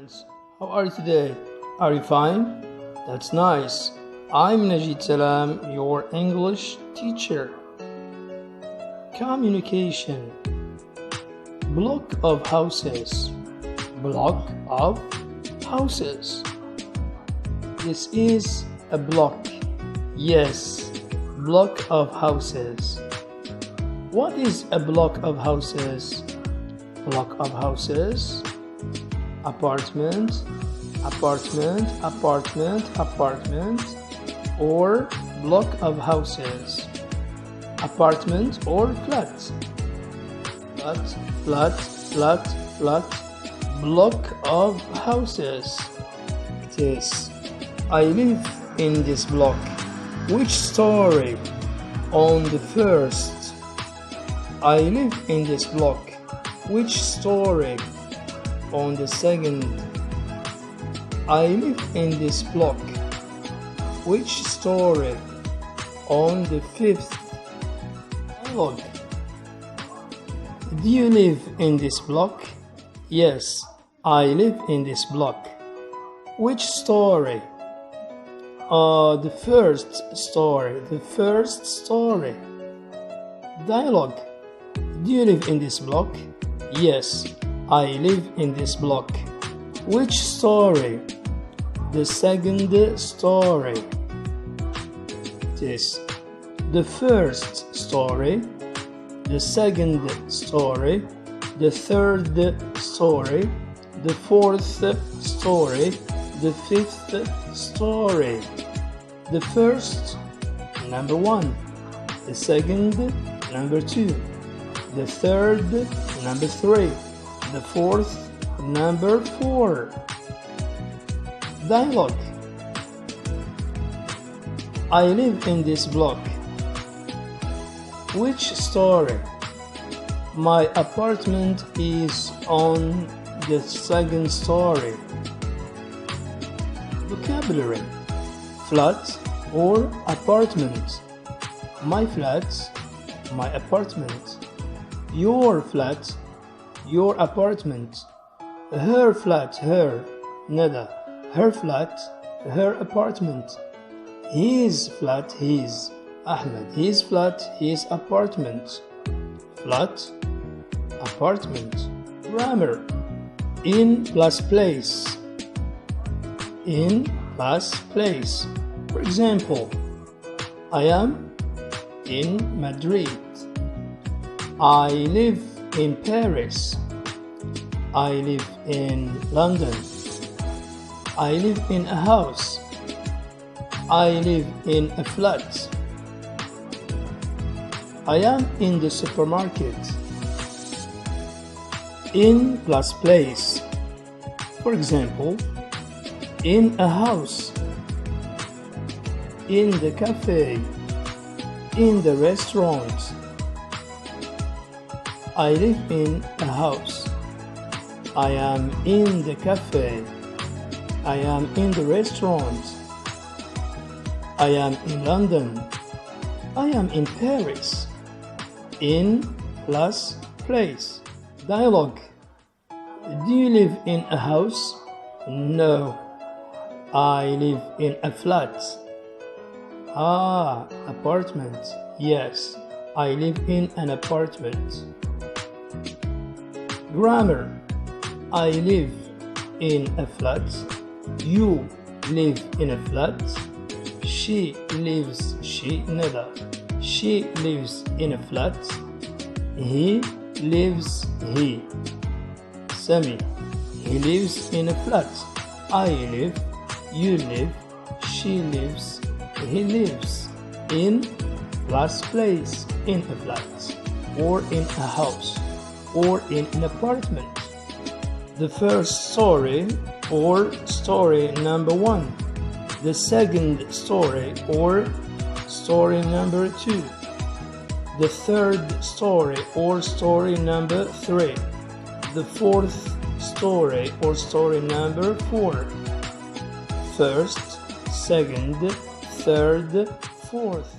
friends, how are you today? Are you fine? That's nice. I'm Najid Salam, your English teacher. Communication. Block of houses. Block of houses. This is a block. Yes, block of houses. What is a block of houses? Block of houses. Apartment, apartment, apartment, apartment, or block of houses. Apartment or flat. Flat, flat, flat, flat, block of houses. It is. I live in this block. Which story? On the first. I live in this block. Which story? On the second. I live in this block. Which story? On the fifth. Dialogue. Do you live in this block? Yes, I live in this block. Which story? The first story. The first story. Dialogue. Do you live in this block? Yes, I live in this block. Which story? The second story. It is. The first story, the second story, the third story, the fourth story, the fifth story. The first, number 1. The second, number 2. The third, number 3. The fourth, number 4. Dialogue. I live in this block. Which story? My apartment is on the second story. Vocabulary. Flat or apartment. My flat, my apartment. Your flat, your apartment. Her flat, her, Nada. Her flat, her apartment. His flat, his, Ahmed. His flat, his apartment. Flat, apartment. Grammar. In plus place. In plus place. For example, I am in Madrid. I live in Paris. I live in London. I live in a house. I live in a flat. I am in the supermarket. In plus place. For example, in a house. In the cafe. In the restaurant. I live in a house. I am in the cafe. I am in the restaurant. I am in London. I am in Paris. In plus place. Dialogue. Do you live in a house? No. I live in a flat. Apartment. Yes, I live in an apartment. Grammar. I live in a flat. You live in a flat. She lives, Nada. She lives in a flat. He lives, Sami. He lives in a flat. I live, you live, she lives, he lives. In plus place. In a flat. Or in a house. Or in an apartment. The first story or story number 1. The second story or story number 2. The third story or story number 3. The fourth story or story number 4. First, second, third, fourth.